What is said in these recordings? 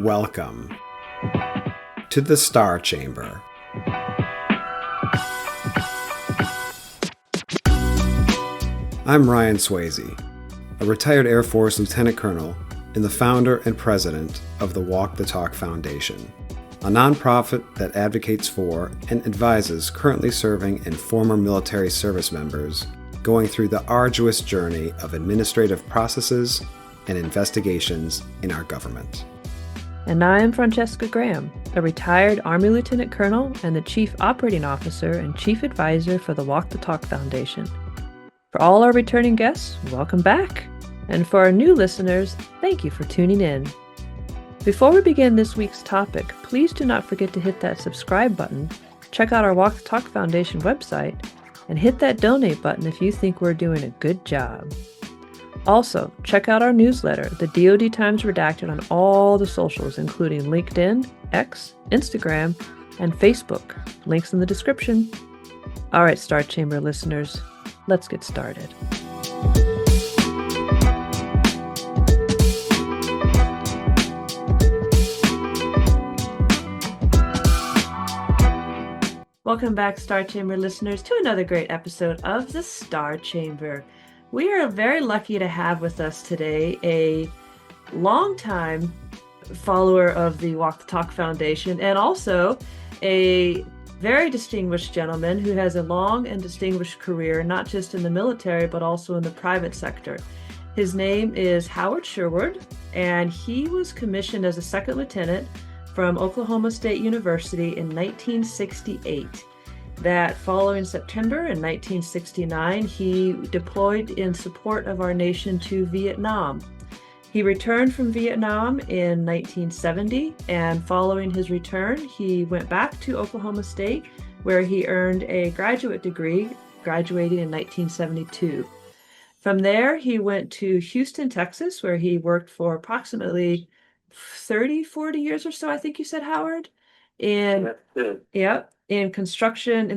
Welcome to the Star Chamber. I'm Ryan Swayze, a retired Air Force Lieutenant Colonel and the founder and president of the Walk the Talk Foundation, a nonprofit that advocates for and advises currently serving and former military service members going through the arduous journey of administrative processes and investigations in our government. And I am Francescagraham, a retired Army Lieutenant Colonel and the Chief Operating Officer and Chief Advisor for the Walk the Talk Foundation. For all our returning guests, welcome back. And for our new listeners, thank you for tuning in. Before we begin this week's topic, please do not forget to hit that subscribe button, check out our Walk the Talk Foundation website, and hit that donate button if you think we're doing a good job. Also, check out our newsletter, the DoD Times Redacted, on all the socials, including LinkedIn, X, Instagram, and Facebook. Links in the description. All right, Star Chamber listeners, let's get started. Welcome back, Star Chamber listeners, to another great episode of the Star Chamber. We are very lucky to have with us today a longtime follower of the Walk the Talk Foundation and also a very distinguished gentleman who has a long and distinguished career, not just in the military, but also in the private sector. His name is Howard Sheward, and he was commissioned as a second lieutenant from Oklahoma State University in 1968. That following September in 1969, he deployed in support of our nation to Vietnam. He returned from Vietnam in 1970, and following his return, he went back to Oklahoma State, where he earned a graduate degree, graduating in 1972. From there, he went to Houston, Texas, where he worked for approximately 40 years or so, I think you said, Howard. In the construction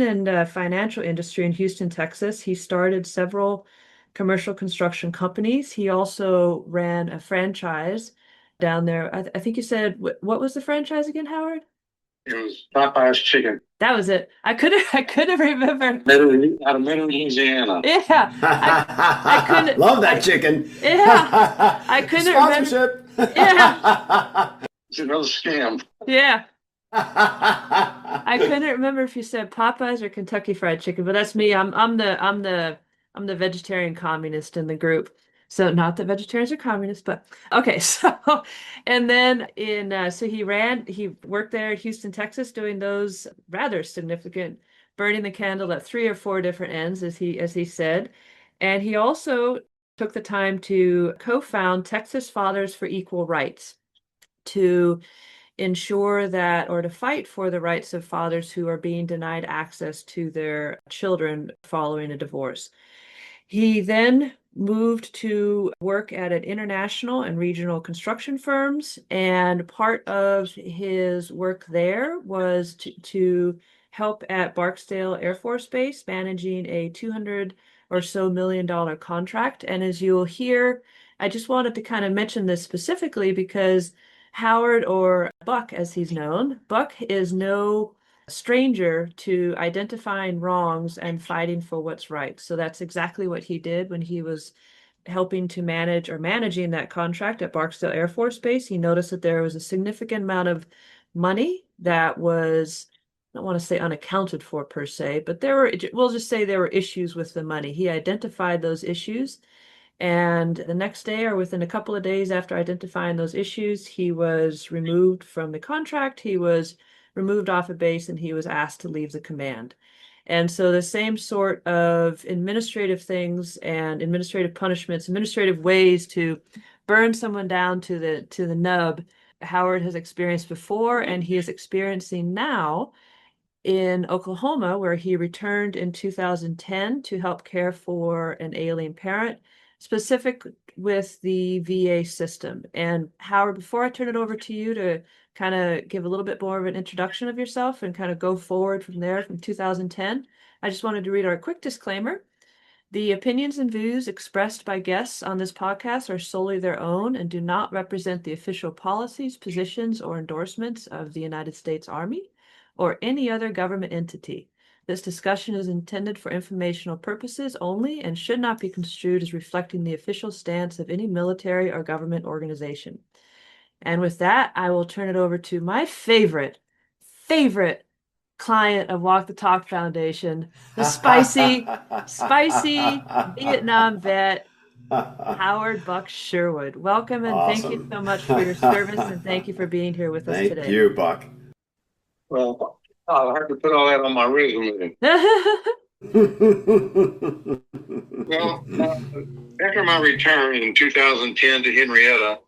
and financial industry in Houston, Texas. He started several commercial construction companies. He also ran a franchise down there. I think you said, what was the franchise again, Howard? It was Popeye's Chicken. That was it. I couldn't remember. Out of Middle Louisiana. Yeah, I couldn't. Love that chicken. Yeah, I couldn't Sponsorship. remember. Yeah, It's another scam. yeah. I couldn't remember if you said Popeyes or Kentucky Fried Chicken, but that's me. I'm the vegetarian communist in the group. So not that vegetarians are communists, but okay. So, and then he worked there at Houston, Texas, doing those rather significant, burning the candle at 3 or 4 different ends, as he said. And he also took the time to co-found Texas Fathers for Equal Rights to ensure that, or to fight for the rights of fathers who are being denied access to their children following a divorce. He then moved to work at an international and regional construction firms, and part of his work there was to help at Barksdale Air Force Base, managing a $200 or so million contract. And as you'll hear, I just wanted to kind of mention this specifically because Howard, or Buck as he's known, Buck is no stranger to identifying wrongs and fighting for what's right. So that's exactly what he did when he was helping to managing that contract at Barksdale Air Force Base. He noticed that there was a significant amount of money that was, I don't want to say unaccounted for per se, but we'll just say there were issues with the money. He identified those issues. And the next day, or within a couple of days after identifying those issues, he was removed from the contract. He was removed off a base, and he was asked to leave the command. And so the same sort of administrative things and administrative punishments, administrative ways to burn someone down to the nub, Howard has experienced before, and he is experiencing now in Oklahoma, where he returned in 2010 to help care for an ailing parent, specific with the VA system. And Howard, before I turn it over to you to kind of give a little bit more of an introduction of yourself and kind of go forward from there from 2010, I just wanted to read our quick disclaimer The opinions and views expressed by guests on this podcast are solely their own and do not represent the official policies, positions, or endorsements of the United States Army or any other government entity. This discussion is intended for informational purposes only and should not be construed as reflecting the official stance of any military or government organization. And with that, I will turn it over to my favorite client of Walk the Talk Foundation, the spicy Vietnam vet, Howard Buck Sherwood. Welcome and thank you so much for your service and thank you for being here with us today. Thank you, Buck. Well, I'll have to put all that on my resume. Well, after my return in 2010 to Henrietta,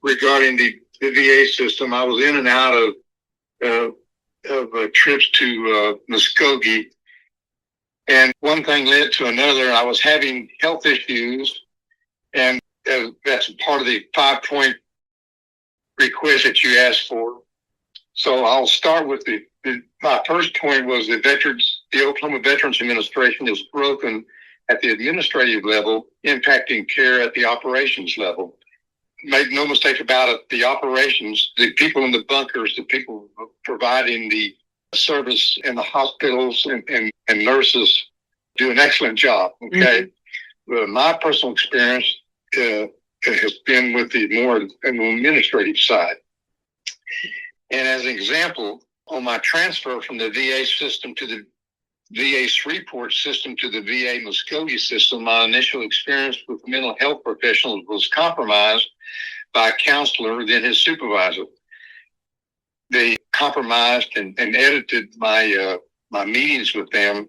regarding the VA system, I was in and out of trips to Muskogee, and one thing led to another. I was having health issues, and that's part of the 5-point request that you asked for. So I'll start with my first point was the Oklahoma Veterans Administration is broken at the administrative level, impacting care at the operations level. Make no mistake about it, the operations, the people in the bunkers, the people providing the service in the hospitals and nurses do an excellent job, okay? Mm-hmm. Well, my personal experience has been with the more administrative side. And as an example, on my transfer from the VA system to the VA Shreveport system to the VA Muskogee system, my initial experience with mental health professionals was compromised by a counselor, then his supervisor. They compromised and edited my meetings with them,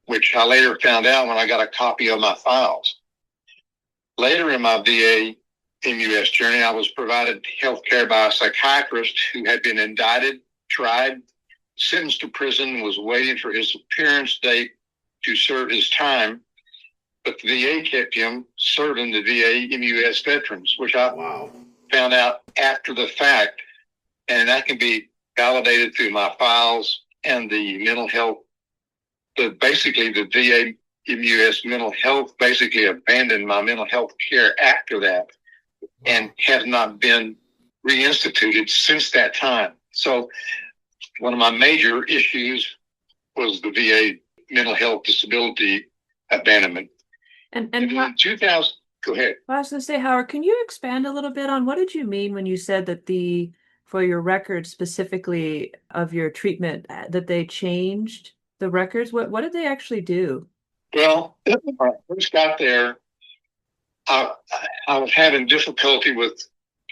which I later found out when I got a copy of my files. Later in my VA MUS journey, I was provided health care by a psychiatrist who had been indicted, tried, sentenced to prison, and was waiting for his appearance date to serve his time. But the VA kept him serving the VA MUS veterans, which I found out after the fact. And that can be validated through my files and the mental health. Basically, the VA MUS mental health basically abandoned my mental health care after that and has not been reinstituted since that time. So one of my major issues was the VA mental health disability abandonment. And in 2000, go ahead. I was going to say, Howard, can you expand a little bit on what did you mean when you said that for your records specifically of your treatment, that they changed the records? What did they actually do? Well, when I first got there, I was having difficulty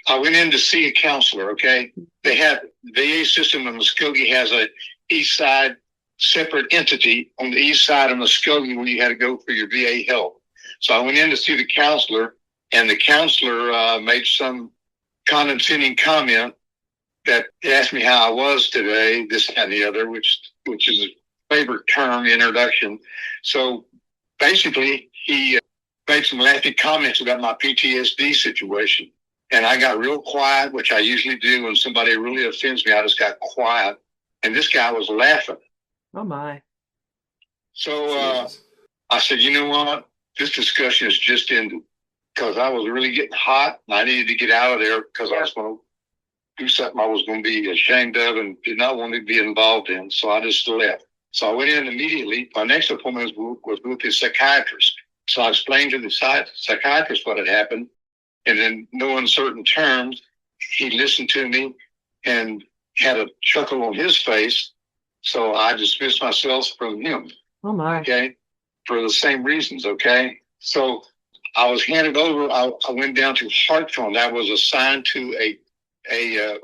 I went in to see a counselor, okay? They have, the VA system in Muskogee has a east side separate entity on the east side of Muskogee where you had to go for your VA help. So I went in to see the counselor, and the counselor made some condescending comment that asked me how I was today, this and the other, which is a favorite term, introduction. So basically, he made some laughing comments about my PTSD situation. And I got real quiet, which I usually do when somebody really offends me. I just got quiet. And this guy was laughing. Oh, my. So I said, you know what? This discussion is just ended, because I was really getting hot and I needed to get out of there because I was going to do something I was going to be ashamed of and did not want to be involved in. So I just left. So I went in immediately. My next appointment was with the psychiatrist. So I explained to the psychiatrist what had happened. And in no uncertain terms, he listened to me and had a chuckle on his face. So I dismissed myself from him. Oh, my. Okay. For the same reasons. Okay. So I was handed over. I went down to Hartford. I was assigned to a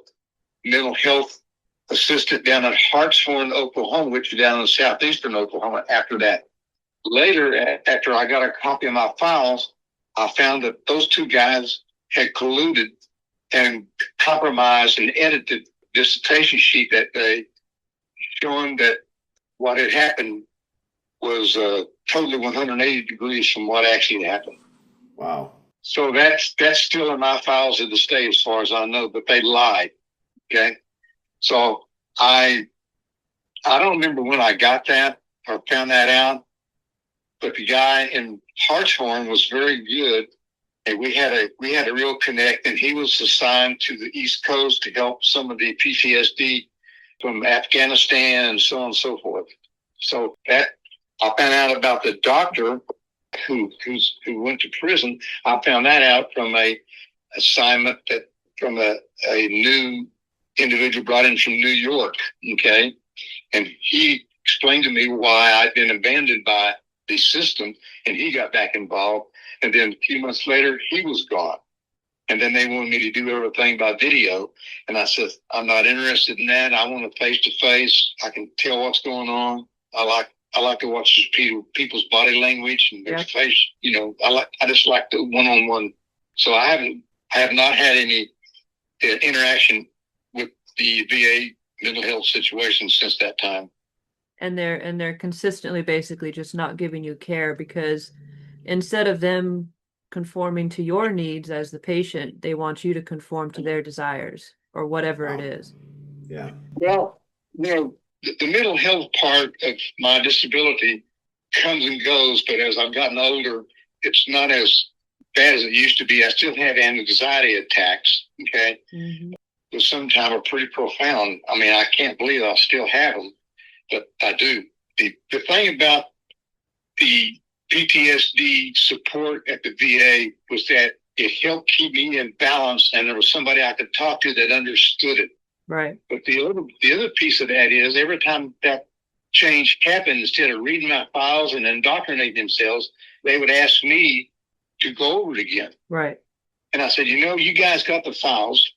mental health assistant down at Hartshorn, Oklahoma, which is down in southeastern Oklahoma after that. Later, after I got a copy of my files, I found that those two guys had colluded and compromised and edited dissertation sheet that day, showing that what had happened was totally 180 degrees from what actually happened. Wow. So that's still in my files to this day, as far as I know, but they lied. Okay. So I don't remember when I got that or found that out, but the guy in Hartshorn was very good. And we had a real connect, and he was assigned to the East Coast to help some of the PTSD from Afghanistan and so on and so forth. So that I found out about the doctor who went to prison. I found that out from a assignment that from a new individual brought in from New York. Okay, and he explained to me why I'd been abandoned by the system, and he got back involved. And then a few months later, he was gone. And then they wanted me to do everything by video. And I said, I'm not interested in that. I want a face-to-face. I can tell what's going on. I like to watch people's body language and their face. You know, I just like the one-on-one. So I have not had any interaction with the VA mental health situation since that time. And they're consistently basically just not giving you care, because instead of them conforming to your needs as the patient, they want you to conform to their desires or whatever it is. Yeah. Well, you know, the mental health part of my disability comes and goes, but as I've gotten older, it's not as bad as it used to be. I still have anxiety attacks, okay? Mm-hmm. But sometimes are pretty profound. I mean, I can't believe I still have them, but I do. The thing about the PTSD support at the VA was that it helped keep me in balance, and there was somebody I could talk to that understood it. Right. But the other piece of that is every time that change happened, instead of reading my files and indoctrinating themselves, they would ask me to go over it again. Right. And I said, you know, you guys got the files,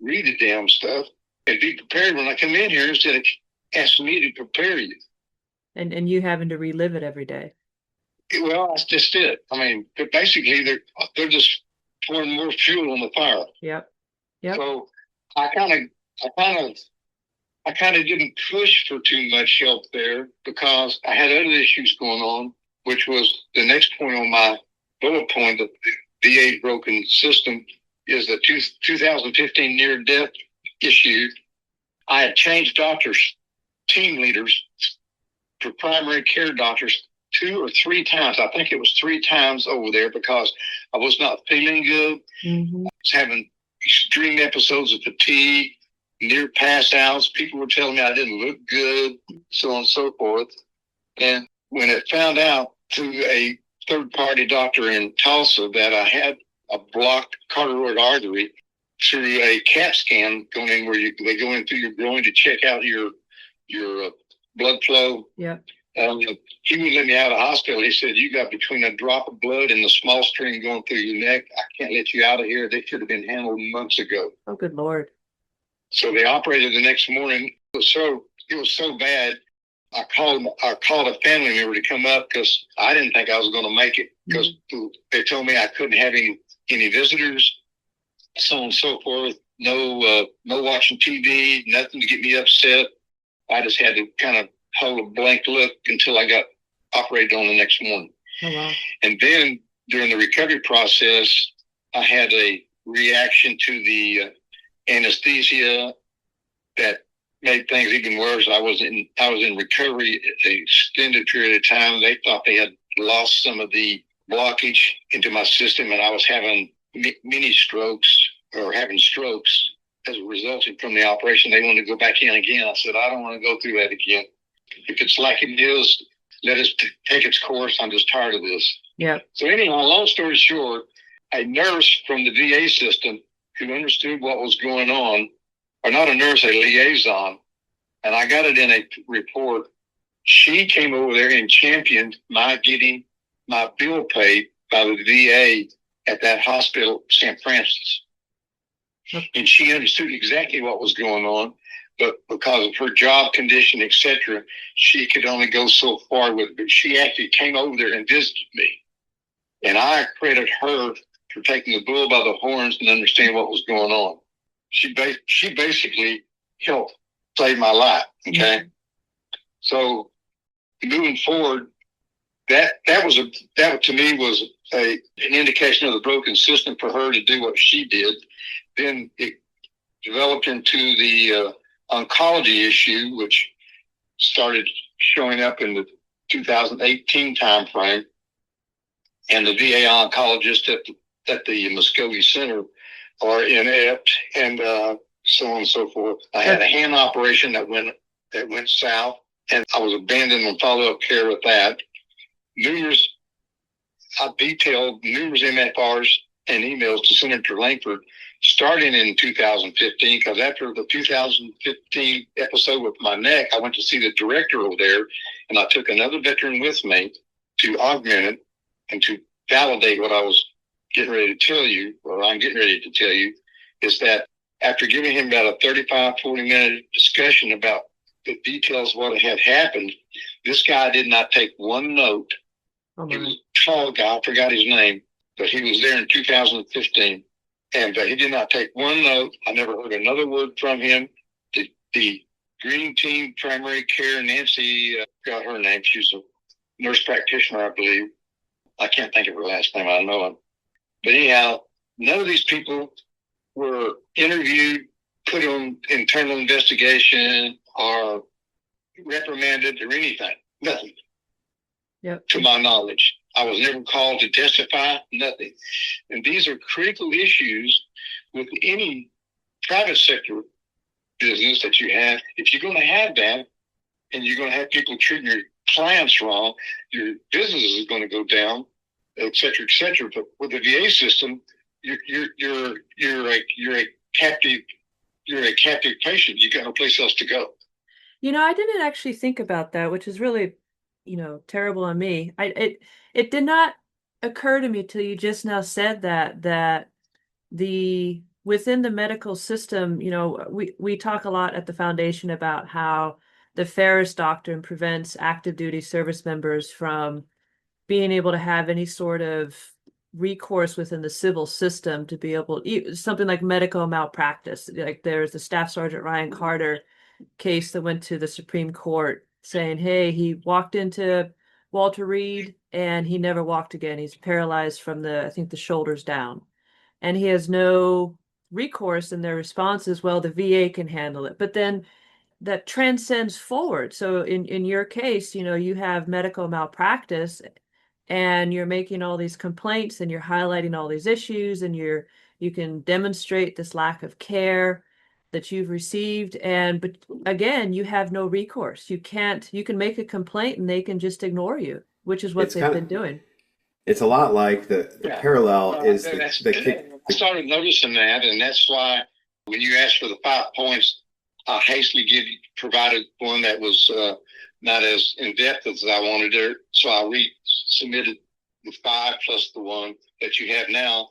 read the damn stuff, and be prepared when I come in here instead of asking me to prepare you. And you having to relive it every day. Well, that's just it. I mean, basically, they're just pouring more fuel on the fire. Yep. So I kind of didn't push for too much help there because I had other issues going on, which was the next point on my bullet point that the VA broken system is the 2015 near-death issue. I had changed doctors, team leaders, for primary care doctors 2 or 3 times. I think it was 3 times over there because I was not feeling good. Mm-hmm. I was having extreme episodes of fatigue, near pass outs. People were telling me I didn't look good, so on and so forth. And when it found out through a third-party doctor in Tulsa that I had a blocked carotid artery through a CAT scan going in where they go in through your groin to check out your blood flow. Yeah. He wouldn't let me out of the hospital. He said, you got between a drop of blood and the small string going through your neck. I can't let you out of here. They should have been handled months ago. Oh, good Lord. So they operated the next morning. It was so bad. I called a family member to come up because I didn't think I was going to make it because they told me I couldn't have any visitors, so on and so forth. No watching TV, nothing to get me upset. I just had to kind of hold a blank look until I got operated on the next morning. Oh, wow. And then during the recovery process, I had a reaction to the anesthesia that made things even worse. I was in recovery an extended period of time. They thought they had lost some of the blockage into my system, and I was having mini strokes or having strokes as a result from the operation. They wanted to go back in again. I said, I don't want to go through that again. If it's like it is, let us take its course. I'm just tired of this. Yeah. So anyhow, long story short, a nurse from the VA system who understood what was going on, or not a nurse, a liaison, and I got it in a report. She came over there and championed my getting my bill paid by the VA at that hospital, St. Francis. Okay. And she understood exactly what was going on, but because of her job condition, etc., she could only go so far with it. But she actually came over there and visited me. And I credit her for taking the bull by the horns and understand what was going on. She basically helped save my life. Okay. Mm-hmm. So moving forward, that to me was an indication of the broken system for her to do what she did. Then it developed into the oncology issue, which started showing up in the 2018 timeframe, and the VA oncologist at the Muskogee Center are inept, and so on and so forth. I had a hand operation that went south, and I was abandoned on follow-up care with that. I detailed numerous MFRs and emails to Senator Langford starting in 2015, because after the 2015 episode with my neck, I went to see the director over there, and I took another veteran with me to augment it and to validate what I was getting ready to tell you, or I'm getting ready to tell you, is that after giving him about a 35, 40-minute discussion about the details of what had happened, this guy did not take one note. He was a tall guy, I forgot his name, but he was there in 2015. And he did not take one note. I never heard another word from him. The Green Team Primary Care, Nancy, got her name. She's a nurse practitioner, I believe. I can't think of her last name. I know him. But anyhow, none of these people were interviewed, put on internal investigation, or reprimanded or anything. Nothing. Yep. To my knowledge. I was never called to testify, nothing. And these are critical issues with any private sector business that you have. If you're going to have that, and you're going to have people treating your clients wrong, your business is going to go down, et cetera, et cetera. But with the VA system, you're a captive patient. You got no place else to go. I didn't actually think about that, which is really, terrible on me. It did not occur to me till you just now said that within the medical system, we talk a lot at the foundation about how the Ferris Doctrine prevents active duty service members from being able to have any sort of recourse within the civil system to be able something like medical malpractice. Like there's the Staff Sergeant Ryan Carter case that went to the Supreme Court saying, hey, he walked into Walter Reed and he never walked again. He's paralyzed from I think the shoulders down. And he has no recourse, and their response is, well, the VA can handle it. But then that transcends forward. So in your case, you have medical malpractice and you're making all these complaints and you're highlighting all these issues, and you can demonstrate this lack of care that you've received. But again, you have no recourse. You can make a complaint and they can just ignore you, which is what they've been doing. It's a lot like the parallel is I started noticing that, and that's why when you asked for the 5 points, I hastily provided one that was not as in-depth as I wanted there. So I resubmitted the 5 plus the 1 that you have now.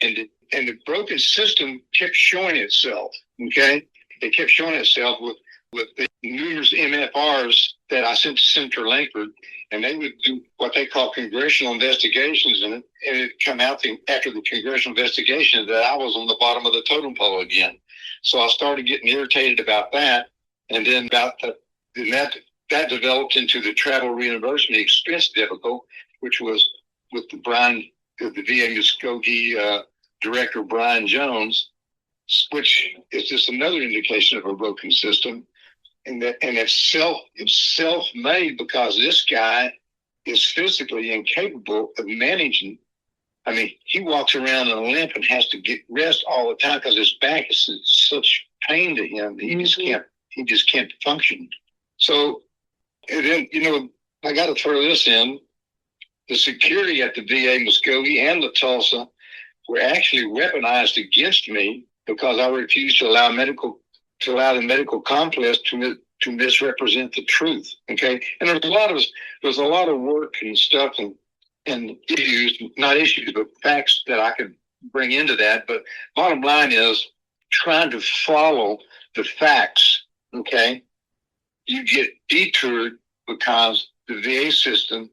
And the broken system kept showing itself, okay? It kept showing itself with the numerous MFRs that I sent to Senator Langford, and they would do what they call congressional investigations, and it come out after the congressional investigation that I was on the bottom of the totem pole again. So I started getting irritated about that, and then that developed into the travel reimbursement expense debacle, which was with the VA Muskogee Director Brian Jones, which is just another indication of a broken system. And it's self-made, because this guy is physically incapable of managing. I mean, he walks around in a limp and has to get rest all the time because his back is such pain to him. He just can't function. So, and then, I got to throw this in. The security at the VA Muskogee and the Tulsa were actually weaponized against me because I refused to allow the medical complex to misrepresent the truth. Okay, and there's a lot of work and stuff and issues, not issues, but facts that I could bring into that. But bottom line is trying to follow the facts. Okay, you get detoured because the VA system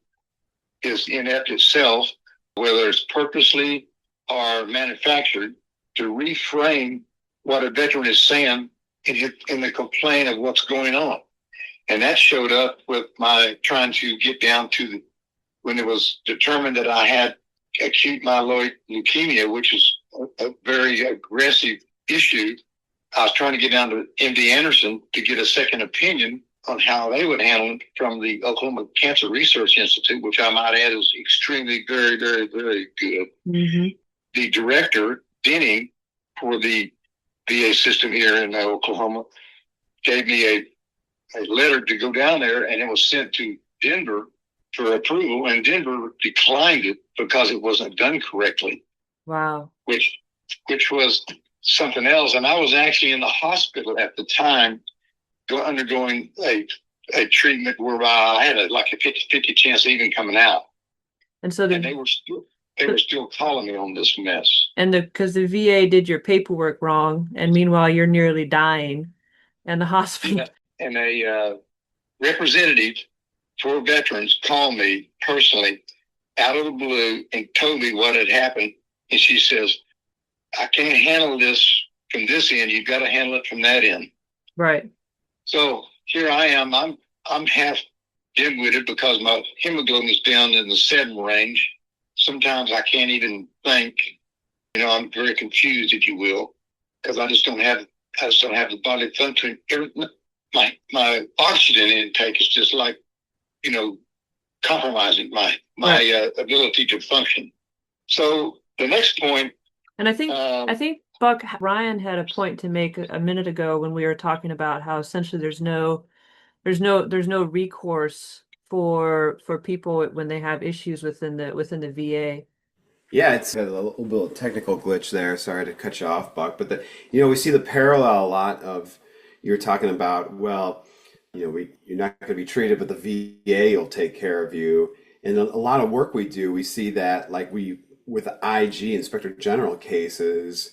is inept itself, whether it's purposely or manufactured, to reframe what a veteran is saying in the complaint of what's going on. And that showed up with my trying to get down to when it was determined that I had acute myeloid leukemia, which is a very aggressive issue. I was trying to get down to MD Anderson to get a second opinion on how they would handle it from the Oklahoma Cancer Research Institute, which I might add is extremely, very, very, very good. Mm-hmm. The director, Denny, for the VA system here in Oklahoma, gave me a letter to go down there, and it was sent to Denver for approval, and Denver declined it because it wasn't done correctly. Wow. Which was something else. And I was actually in the hospital at the time undergoing a treatment whereby I had a 50-50 chance of even coming out. And so they were still calling me on this mess. And because the VA did your paperwork wrong, and meanwhile you're nearly dying, and the hospital. Yeah. And a representative for veterans called me personally out of the blue and told me what had happened. And she says, I can't handle this from this end. You've got to handle it from that end. Right. So here I am. I'm half dim-witted because my hemoglobin is down in the 7 range. Sometimes I can't even think. I'm very confused, if you will, because I just don't have the body function. My oxygen intake is just compromising my ability to function. So the next point, and I think Buck, Ryan had a point to make a minute ago when we were talking about how essentially there's no recourse for people when they have issues within the VA. Yeah, it's a little bit of technical glitch there. Sorry to cut you off, Buck, but we see the parallel a lot of you're talking about. Well, you're not going to be treated, but the VA will take care of you. And a lot of work we do, we see that with IG, Inspector General cases,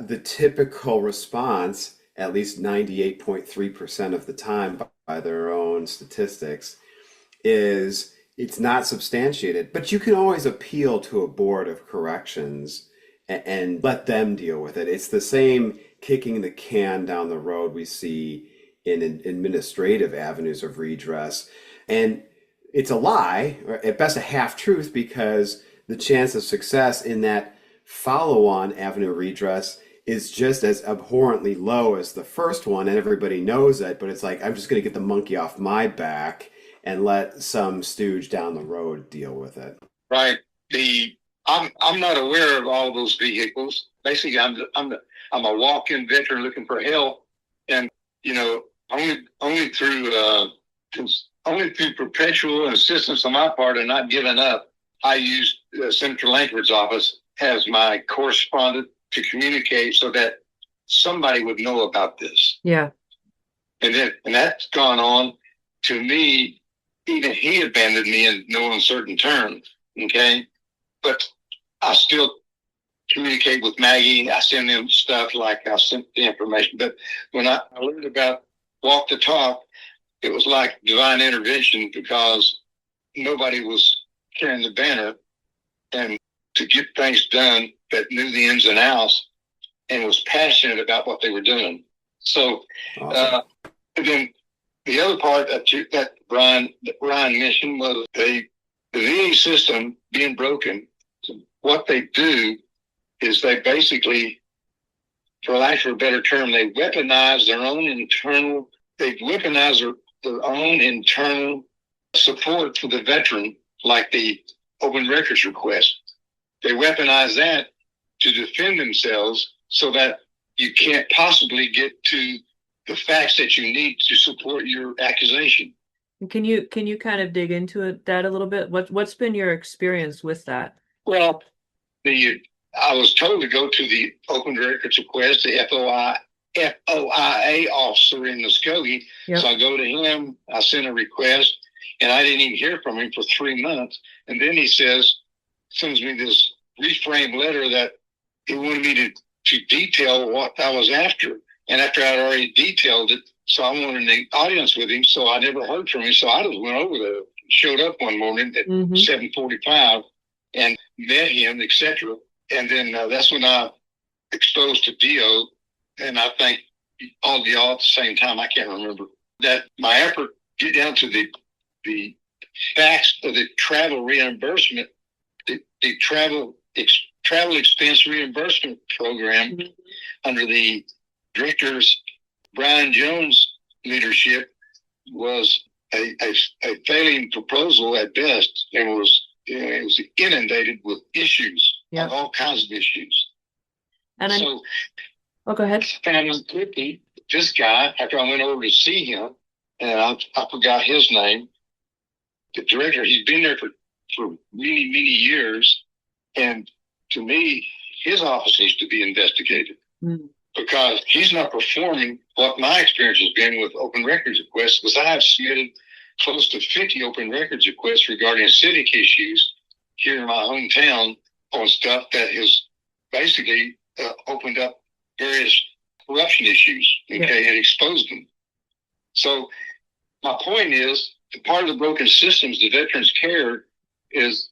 the typical response, at least 98.3% of the time by their own statistics, is it's not substantiated. But you can always appeal to a board of corrections and let them deal with it. It's the same kicking the can down the road we see in administrative avenues of redress. And it's a lie, or at best a half-truth, because the chance of success in that follow-on avenue of redress is just as abhorrently low as the first one, and everybody knows it, but it's like, I'm just going to get the monkey off my back and let some stooge down the road deal with it. Right. I'm not aware of all those vehicles. Basically, I'm a walk-in veteran looking for help, and only through perpetual insistence on my part and not giving up, I used Senator Lankford's office as my correspondent to communicate so that somebody would know about this. Yeah. And that's gone on to me. Even he abandoned me in no uncertain terms. Okay. But I still communicate with Maggie. I send them stuff like I sent the information. But when I learned about Walk the Talk, it was like divine intervention because nobody was carrying the banner and to get things done that knew the ins and outs and was passionate about what they were doing. So, awesome. And then the other part that Ryan mentioned was the VA system being broken. So what they do is they basically, for lack of a better term, they weaponize their own internal support for the veteran, like the open records request. They weaponize that to defend themselves so that you can't possibly get to the facts that you need to support your accusation. Can you kind of dig into that a little bit? What's been your experience with that? Well, I was told to go to the open records request, the FOIA officer in Muskogee. Yep. So I go to him, I sent a request, and I didn't even hear from him for 3 months. And then he sends me this reframed letter that he wanted me to detail what I was after. And after I'd already detailed it, so I wanted an audience with him, so I never heard from him. So I just went over there, showed up one morning at 7:45 and met him, etc. And then that's when I exposed to Dio, and I think all of y'all at the same time, I can't remember, that my effort to get down to the facts of the travel reimbursement, the travel expense reimbursement program under the director's Brian Jones' leadership was a failing proposal at best, and it was inundated with issues, Yep. all kinds of issues. And so, oh, go ahead. This guy, after I went over to see him, and I forgot his name, the director, he's been there for many, many years, and to me, his office needs to be investigated because he's not performing what my experience has been with open records requests, because I have submitted close to 50 open records requests regarding acidic issues here in my hometown on stuff that has basically opened up various corruption issues, okay, and exposed them. So my point is, part of the broken systems, the veterans care, is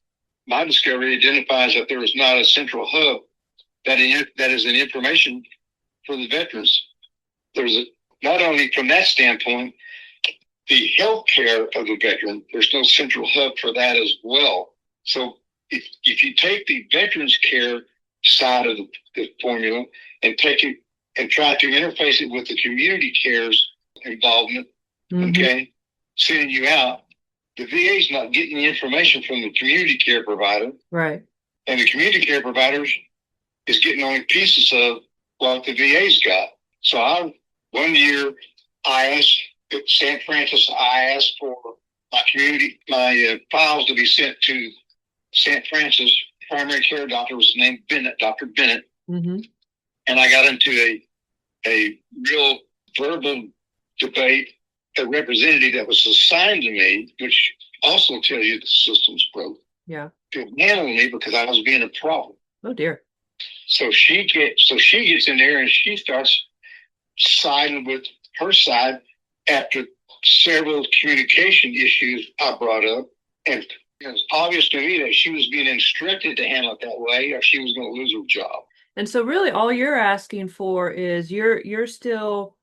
my discovery identifies that there is not a central hub that is an information for the veterans. Not only from that standpoint, the health care of the veteran, there's no central hub for that as well. So if you take the veterans care side of the formula and take it and try to interface it with the community care's involvement, okay, sending you out, the VA is not getting the information from the community care provider. Right. And the community care providers is getting only pieces of what the VA's got. So one year I asked at St. Francis, I asked for my files to be sent to St. Francis. Primary care doctor was named Bennett, Dr. Bennett. And I got into a real verbal debate. A representative that was assigned to me, which also tells you the system's broke. Yeah. To handle me because I was being a problem. Oh dear. So she gets in there and she starts siding with her side after several communication issues I brought up, and it was obvious to me that she was being instructed to handle it that way, or she was going to lose her job. And so, really, all you're asking for is you're still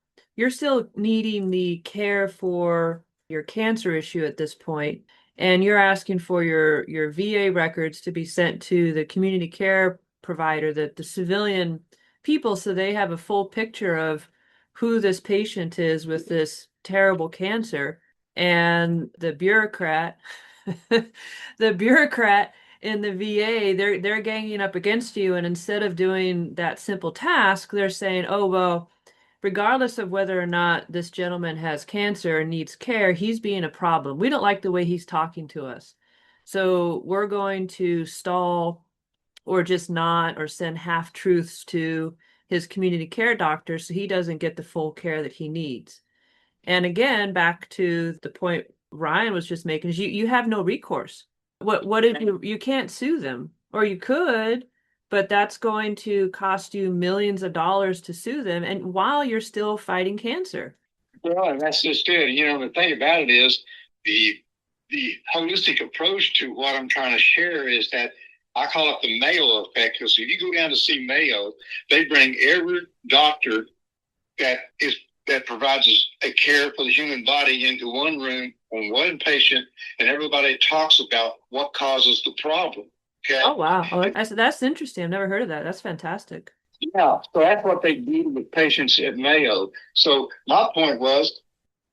needing the care for your cancer issue at this point, and you're asking for your VA records to be sent to the community care provider, the civilian people, so they have a full picture of who this patient is with this terrible cancer. And the bureaucrat, the bureaucrat in the VA, they're ganging up against you, and instead of doing that simple task, they're saying, oh, well, regardless of whether or not this gentleman has cancer and needs care, he's being a problem. We don't like the way he's talking to us. So we're going to stall or just not, or send half-truths to his community care doctor so he doesn't get the full care that he needs. And again, back to the point Ryan was just making, is you have no recourse. What if you can't sue them? Or you could, but that's going to cost you millions of dollars to sue them, and while you're still fighting cancer. Well, that's just it. You know, the thing about it is the holistic approach to what I'm trying to share is that I call it the Mayo effect, because if you go down to see Mayo, they bring every doctor that provides a care for the human body into one room on one patient, and everybody talks about what causes the problem. Okay. Oh, wow. Oh, that's interesting. I've never heard of that. That's fantastic. Yeah, so that's what they do with patients at Mayo. So my point was,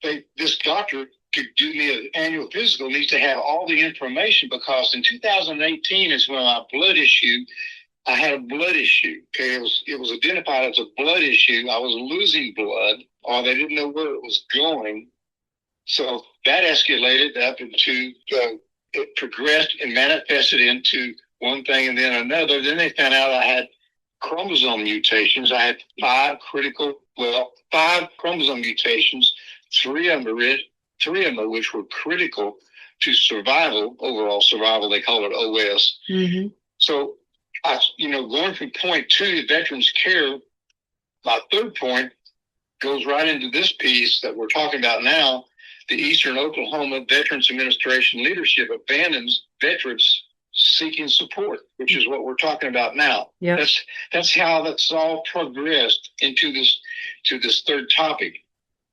this doctor to do me an annual physical needs to have all the information, because in 2018 is when I had a blood issue. Okay, it was identified as a blood issue. I was losing blood, or they didn't know where it was going. So that escalated up into it progressed and manifested into one thing and then another. Then they found out I had chromosome mutations. I had 5 chromosome mutations, three of them which were critical to survival, overall survival. They call it OS. Mm-hmm. So, going from point 2 to veterans care, my third point goes right into this piece that we're talking about now. The Eastern Oklahoma Veterans Administration leadership abandons veterans seeking support, which is what we're talking about now. Yep. That's how that's all progressed into this third topic.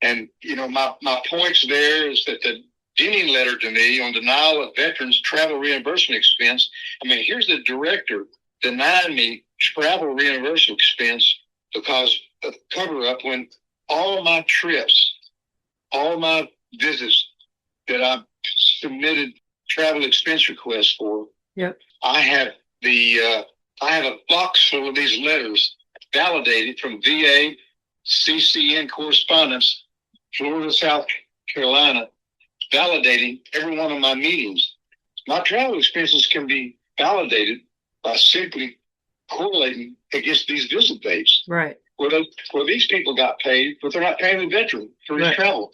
And my points there is that the Denning letter to me on denial of veterans travel reimbursement expense. I mean, here's the director denying me travel reimbursement expense because of cover up, when all of my trips, all of my visits that I've submitted travel expense requests for. Yep. I have a box full of these letters validated from VA, CCN correspondence, Florida, South Carolina, validating every one of my meetings. My travel expenses can be validated by simply correlating against these visit dates. Right. Where these people got paid, but they're not paying the veteran for his travel.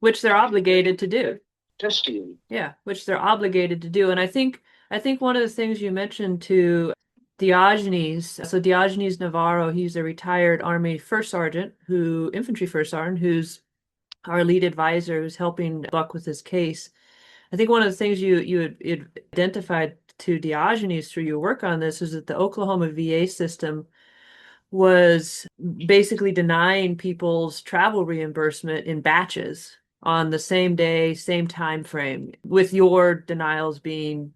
Which they're obligated to do. That's good. Yeah, which they're obligated to do. And I think one of the things you mentioned to Diogenes, so Diogenes Navarro, he's a retired Army first sergeant, infantry first sergeant, who's our lead advisor, who's helping Buck with his case. I think one of the things you had identified to Diogenes through your work on this is that the Oklahoma VA system was basically denying people's travel reimbursement in batches on the same day, same time frame, with your denials being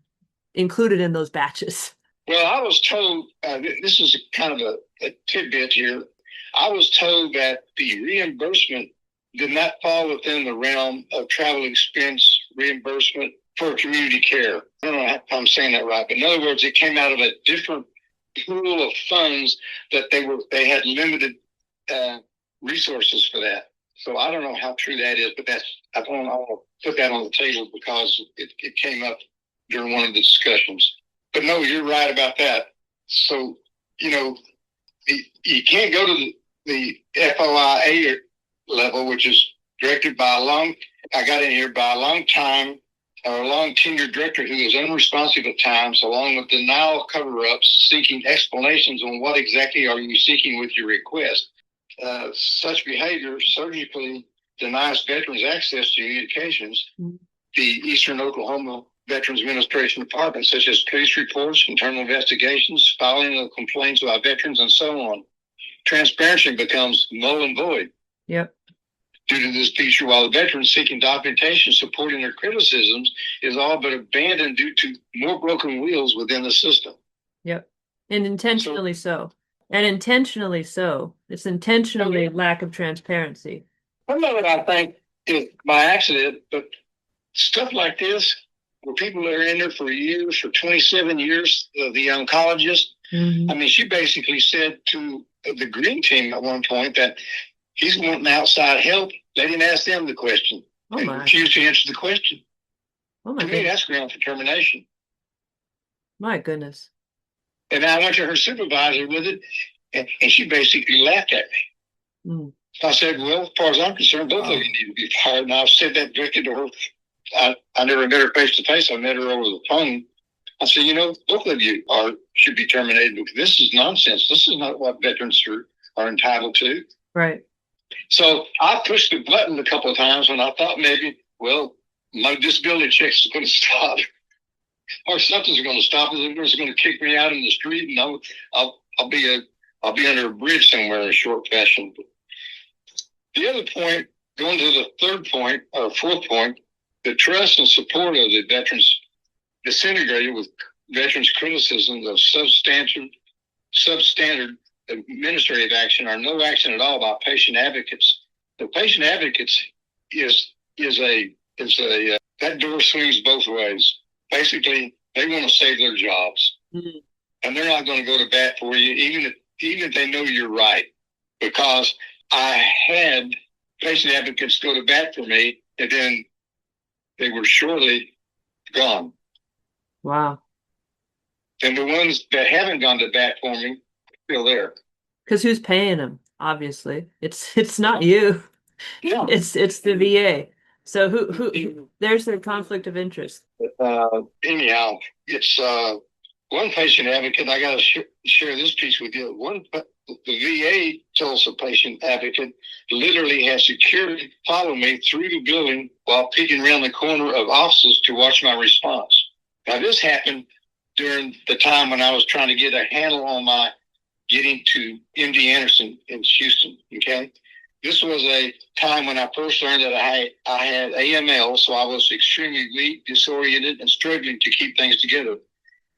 included in those batches. Well, I was told, this is kind of a tidbit here. I was told that the reimbursement did not fall within the realm of travel expense reimbursement for community care. I don't know if I'm saying that right, but in other words, it came out of a different pool of funds that they had limited resources for that. So I don't know how true that is, but I want to put that on the table because it came up during one of the discussions. But no, you're right about that. So, you can't go to the FOIA level, which is directed by I got in here by a long tenured director who is unresponsive at times, along with denial cover-ups, seeking explanations on what exactly are you seeking with your request. Such behavior surgically denies veterans access to communications. The Eastern Oklahoma Veterans Administration Department, such as police reports, internal investigations, filing of complaints about veterans, and so on. Transparency becomes null and void. Yep. Due to this feature, while the veterans seeking documentation supporting their criticisms is all but abandoned due to more broken wheels within the system. Yep. And intentionally so. It's intentionally lack of transparency. Some of it, I think, is by accident, but stuff like this, where people are in there for years, for 27 years, the oncologist, I mean, she basically said to the Green Team at one point that he's wanting outside help. They didn't ask them the question. They refused to answer the question. To me, that's ground for termination. My goodness. And I went to her supervisor with it, and she basically laughed at me. I said, well, as far as I'm concerned, both of you need to be fired. And I've said that directly to her. I never met her face to face. I met her over the phone. I said, both of you should be terminated because this is nonsense. This is not what veterans are entitled to. Right. So I pushed the button a couple of times when I thought maybe, well, my disability check is going to stop, or something's going to stop. It's going to kick me out in the street, and I'll be under a bridge somewhere in a short fashion. But the other point, going to the fourth point, the trust and support of the veterans disintegrated with veterans' criticisms of substandard administrative action or no action at all by patient advocates. The patient advocates is that door swings both ways. Basically, they want to save their jobs, and they're not going to go to bat for you, even if they know you're right. Because I had patient advocates go to bat for me, and then they were shortly gone. Wow. And the ones that haven't gone to bat for me, still there. Because who's paying them? Obviously, it's not you. Yeah. It's the VA. So who? There's the conflict of interest. Anyhow, it's one patient advocate. I got to share this piece with you. The VA tells a patient advocate literally has security follow me through the building while peeking around the corner of offices to watch my response. Now, this happened during the time when I was trying to get a handle on my getting to MD Anderson in Houston, okay? This was a time when I first learned that I had AML, so I was extremely weak, disoriented, and struggling to keep things together.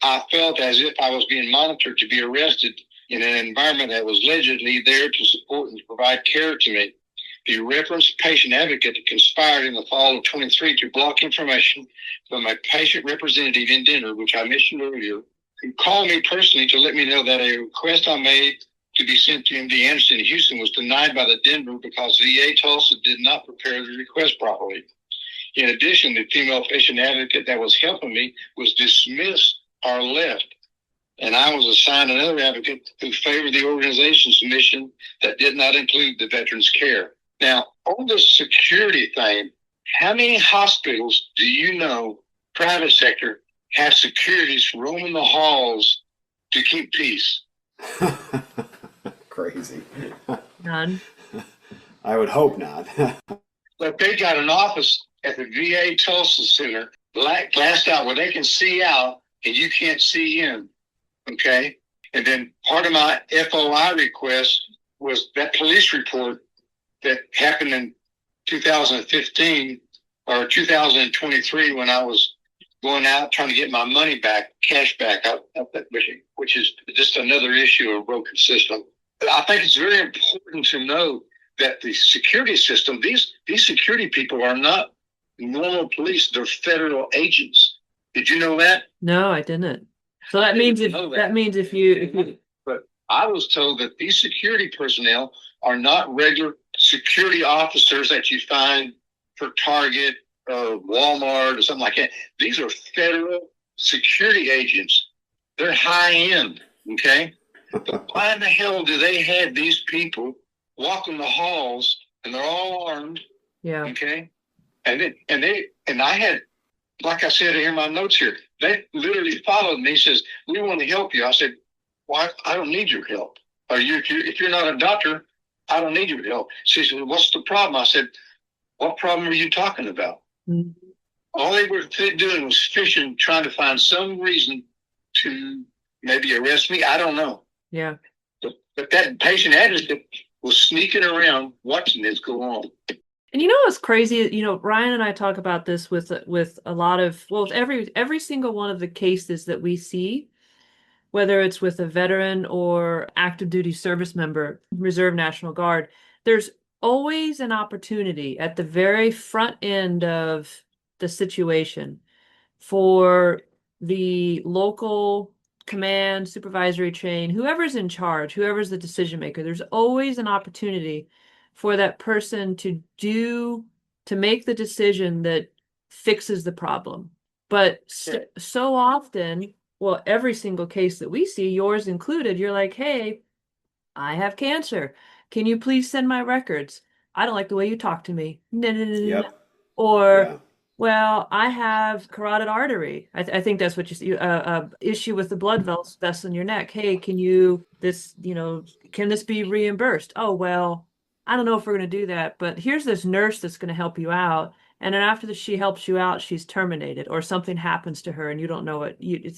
I felt as if I was being monitored to be arrested in an environment that was allegedly there to support and provide care to me. the referenced patient advocate that conspired in the fall of 23 to block information from a patient representative in Denver, which I mentioned earlier, who called me personally to let me know that a request I made to be sent to MD Anderson in Houston was denied by the Denver because VA Tulsa did not prepare the request properly. In addition, the female patient advocate that was helping me was dismissed or left, and I was assigned another advocate who favored the organization's mission that did not include the veterans' care. Now, on the security thing, how many hospitals do you know, private sector, have securities roaming the halls to keep peace? Crazy. None. I would hope not. But they got an office at the VA Tulsa Center, glassed out, where they can see out and you can't see in. Okay? And then part of my FOI request was that police report that happened in 2015 or 2023 when I was going out trying to get my money back, cash back, which is just another issue of broken system. But I think it's very important to know that the security system, these security people are not normal police, they're federal agents. Did you know that? No, I didn't. So that means if you But I was told that these security personnel are not regular security officers that you find for Target or Walmart or something like that. These are federal security agents. They're high end, okay? But why in the hell do they have these people walking the halls and they're all armed? Yeah. Okay. And I had, like I said in my notes here, they literally followed me, says, "We want to help you." I said, "Why? I don't need your help. If you're not a doctor, I don't need your help." She said, "What's the problem?" I said, "What problem are you talking about?" Mm-hmm. All they were doing was fishing, trying to find some reason to maybe arrest me. I don't know. Yeah. But that patient advocate was sneaking around watching this go on. And you know what's crazy? You know, Ryan and I talk about this with a lot of, well, with every single one of the cases that we see, whether it's with a veteran or active duty service member, Reserve National Guard, there's always an opportunity at the very front end of the situation for the local command, supervisory chain, whoever's in charge, whoever's the decision maker, there's always an opportunity for that person to make the decision that fixes the problem. But so often, well, every single case that we see, yours included, you're like, "Hey, I have cancer. Can you please send my records? I don't like the way you talk to me." No, no, no, no. Yep. Or, Yeah. "Well, I have carotid artery." I think that's what you see. Issue with the blood vessel in your neck. "Hey, can this be reimbursed?" "Oh, well, I don't know if we're going to do that, but here's this nurse that's going to help you out. And then after she helps you out, she's terminated, or something happens to her and you don't know it.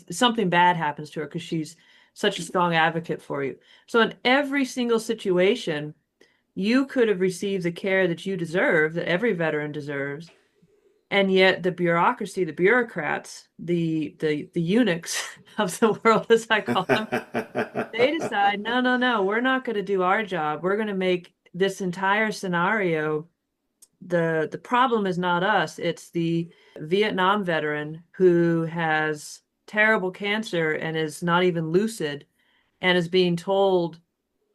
Something bad happens to her because she's such a strong advocate for you." So in every single situation, you could have received the care that you deserve, that every veteran deserves. And yet the bureaucracy, the bureaucrats, the eunuchs of the world, as I call them, they decide, no, we're not going to do our job. We're going to make this entire scenario, the problem is not us, it's the Vietnam veteran who has terrible cancer and is not even lucid and is being told,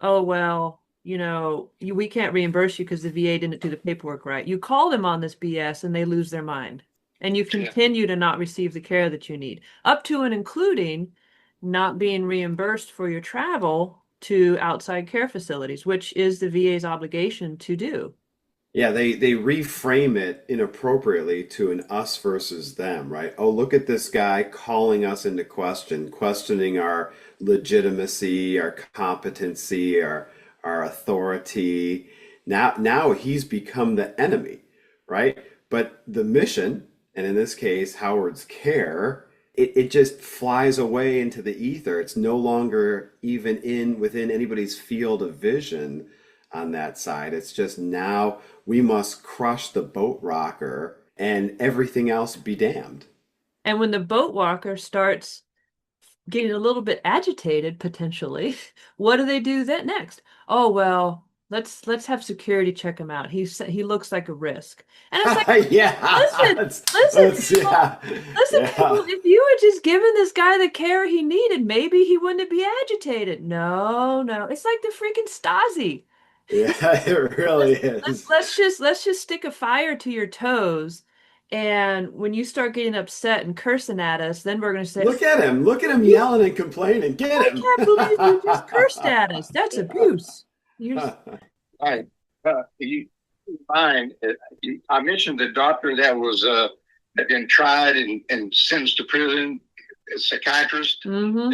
"Oh, well, we can't reimburse you because the VA didn't do the paperwork right." You call them on this BS and they lose their mind. And you continue to not receive the care that you need, up to and including not being reimbursed for your travel to outside care facilities, which is the VA's obligation to do. Yeah, they reframe it inappropriately to an us versus them, right? Oh, look at this guy calling us into question, questioning our legitimacy, our competency, our authority. Now he's become the enemy, right? But the mission, and in this case, Howard's care, it just flies away into the ether. It's no longer even within anybody's field of vision on that side. It's just, now we must crush the boat rocker and everything else be damned. And when the boat rocker starts getting a little bit agitated, potentially, what do they do then next? "Oh, well, Let's have security check him out. He looks like a risk. And it's like, Yeah. listen, people, Yeah. people, if you had just given this guy the care he needed, maybe he wouldn't be agitated. No, no. It's like the freaking Stasi. Yeah, it really is. Let's just stick a fire to your toes. And when you start getting upset and cursing at us, then we're gonna say, Look at him. Look at him "You- yelling and complaining. Get I him. can't believe you just cursed at us. That's abuse. You're just, Right. You mind, I mentioned the doctor that was had been tried and sentenced to prison, a psychiatrist mm-hmm.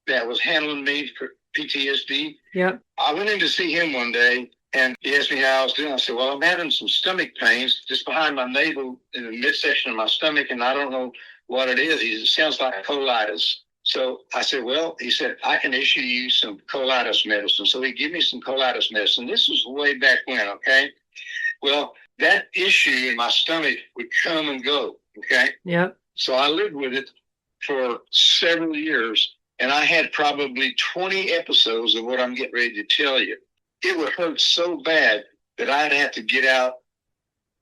that was handling me for PTSD. Yep. I went in to see him one day, and he asked me how I was doing. I said, well, I'm having some stomach pains just behind my navel in the midsection of my stomach, and I don't know what it is. It sounds like colitis. So I said, well, he said, I can issue you some colitis medicine. So he gave me some colitis medicine. This was way back when, okay? Well, that issue in my stomach would come and go, okay? Yep. So I lived with it for several years, and I had probably 20 episodes of what I'm getting ready to tell you. It would hurt so bad that I'd have to get out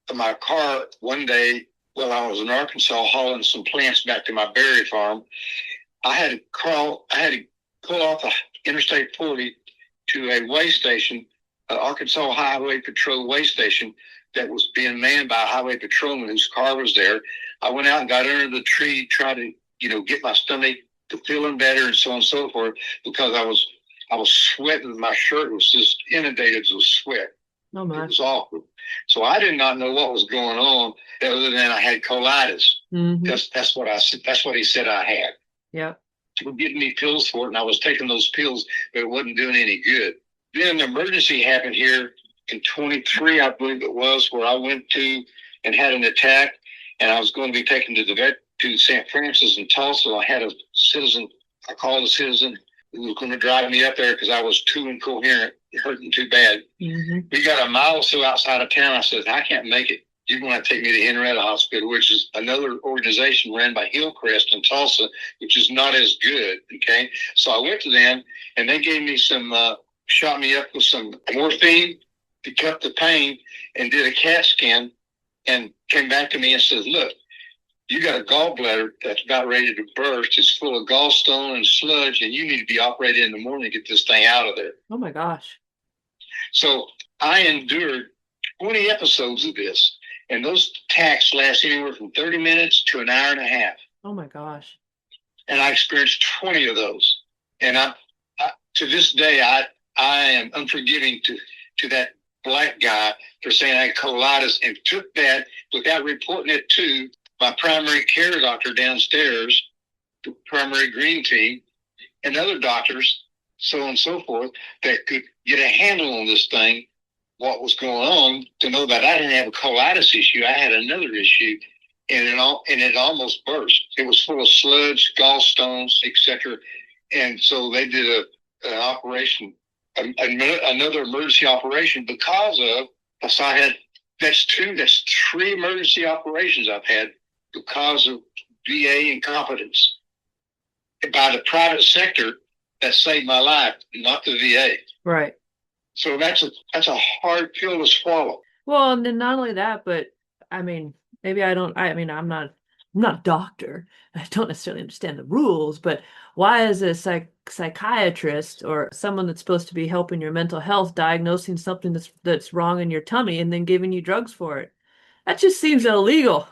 of my car one day while I was in Arkansas hauling some plants back to my berry farm. I had to pull off the Interstate 40 to a way station, Arkansas Highway Patrol way station that was being manned by a highway patrolman whose car was there. I went out and got under the tree, tried to, get my stomach to feeling better and so on and so forth, because I was sweating. My shirt was just inundated with sweat. Oh my. It was awful. So I did not know what was going on other than I had colitis. Mm-hmm. That's what he said I had. Yeah. He was giving me pills for it, and I was taking those pills, but it wasn't doing any good. Then an emergency happened here in 23, I believe it was, where I went to and had an attack, and I was going to be taken to the vet to St. Francis in Tulsa. I had a citizen, I called a citizen who was going to drive me up there because I was too incoherent, hurting too bad. Mm-hmm. We got a mile or so outside of town. I said, I can't make it. You're going to take me to Henrietta Hospital, which is another organization ran by Hillcrest in Tulsa, which is not as good, okay? So I went to them, and they gave me some, shot me up with some morphine to cut the pain, and did a CAT scan, and came back to me and said, look, you got a gallbladder that's about ready to burst. It's full of gallstone and sludge, and you need to be operated in the morning to get this thing out of there. Oh, my gosh. So I endured 20 episodes of this. And those attacks last anywhere from 30 minutes to an hour and a half. Oh my gosh. And I experienced 20 of those. And I to this day, I am unforgiving to that black guy for saying I had colitis, and took that without reporting it to my primary care doctor downstairs, the primary green team, and other doctors, so on and so forth, that could get a handle on this thing, what was going on, to know that I didn't have a colitis issue. I had another issue, and it almost burst. It was full of sludge, gallstones, etc. And so they did an operation, another emergency operation because of. So I had that's three emergency operations I've had because of VA incompetence by the private sector that saved my life, not the VA. Right. So that's a hard pill to swallow. Well, and then not only that, but I mean, I'm not a doctor. I don't necessarily understand the rules, but why is a psychiatrist or someone that's supposed to be helping your mental health diagnosing something that's wrong in your tummy and then giving you drugs for it? That just seems illegal.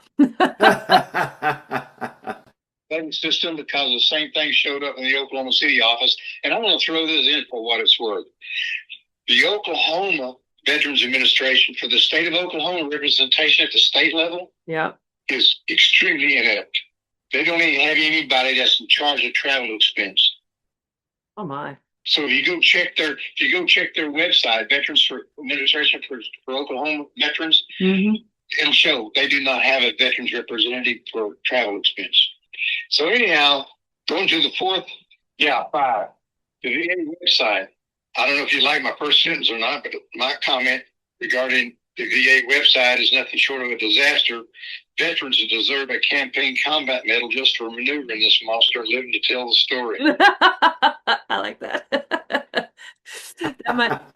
System, because the same thing showed up in the Oklahoma City office. And I'm going to throw this in for what it's worth. The Oklahoma Veterans Administration, for the state of Oklahoma, representation at the state level, is extremely inept. They don't even have anybody that's in charge of travel expense. Oh my! So if you go check their website, Veterans for Administration for Oklahoma Veterans, it'll show they do not have a veterans representative for travel expense. So anyhow, going to the five, the VA website. I don't know if you like my first sentence or not, but my comment regarding the VA website is nothing short of a disaster. Veterans deserve a campaign combat medal just for maneuvering this monster, living to tell the story. I like that.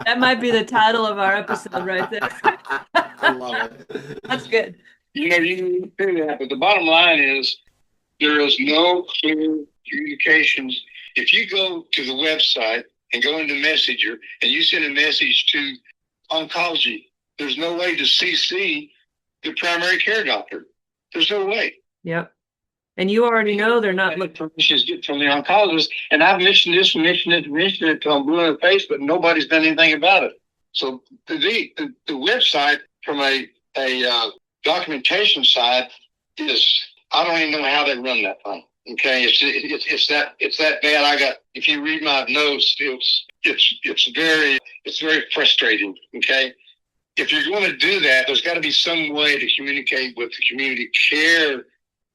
That might be the title of our episode right there. I love it. That's good. You know, you can do that, but the bottom line is there is no clear communications. If you go to the website and go into Messenger and you send a message to oncology, there's no way to CC the primary care doctor. There's no way. Yep. And you already know they're not looking. Permissions get from the oncologist, and I've mentioned this, mentioned it till I'm blue in the face, but nobody's done anything about it. So the website from a documentation side is, I don't even know how they run that thing. Okay, it's that bad. If you read my notes, it's very frustrating. Okay, if you're going to do that, there's got to be some way to communicate with the community care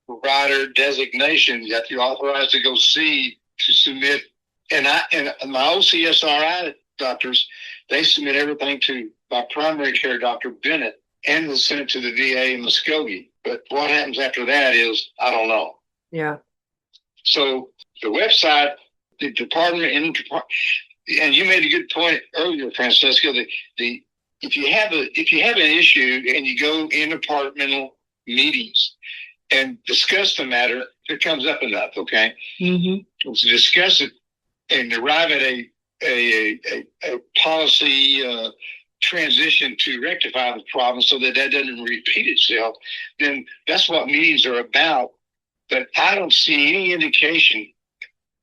provider designation that you're authorized to go see to submit. And my OCSRI doctors, they submit everything to my primary care doctor Bennett, and they send it to the VA in Muskogee. But what happens after that is, I don't know. Yeah. So the website, the department, and you made a good point earlier, Francesca. If you have an issue and you go in departmental meetings and discuss the matter, it comes up enough. Okay, to discuss it and arrive at a policy transition to rectify the problem so that doesn't repeat itself, then that's what meetings are about. But I don't see any indication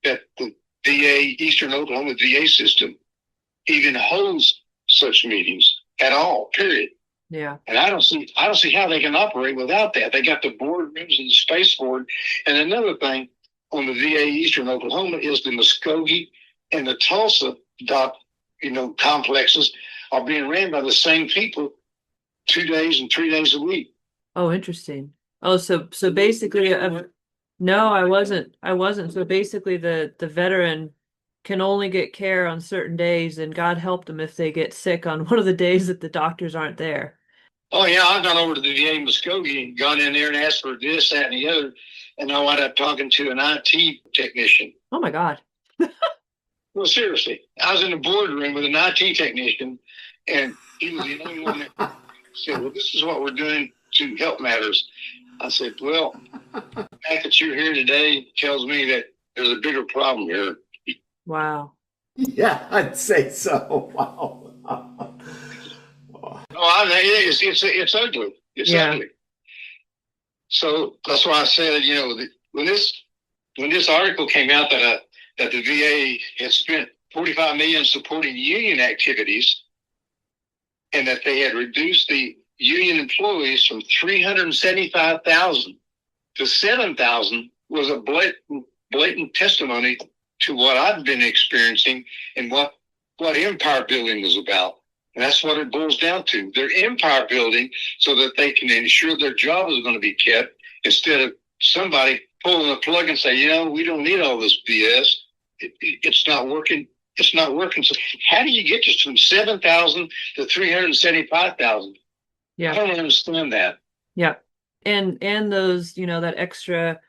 that the VA, Eastern Oklahoma VA system, even holds such meetings at all, period. Yeah. And I don't see how they can operate without that. They got the board rooms and the space board. And another thing on the VA Eastern Oklahoma is the Muskogee and the Tulsa complexes are being ran by the same people 2 days and 3 days a week. Oh, interesting. Oh, so basically, no, I wasn't. So basically, the veteran can only get care on certain days, and God help them if they get sick on one of the days that the doctors aren't there. Oh, yeah, I've gone over to the VA Muskogee and gone in there and asked for this, that, and the other, and I wound up talking to an IT technician. Oh, my God. Well, seriously, I was in the boardroom with an IT technician, and he was the only one that said, well, this is what we're doing to help matters. I said, well, the fact that you're here today tells me that there's a bigger problem here. Wow. Yeah, I'd say so. Wow. No, it's ugly. It's ugly. So that's why I said, when this article came out that the VA had spent $45 million supporting union activities, and that they had reduced the union employees from 375,000 to 7,000, was a blatant testimony to what I've been experiencing and what empire building was about. And that's what it boils down to. They're empire building so that they can ensure their job is going to be kept, instead of somebody pulling the plug and say, we don't need all this BS. It's not working. It's not working. So how do you get this from 7,000 to 375,000? Yeah. I don't understand that. Yeah. And those, that extra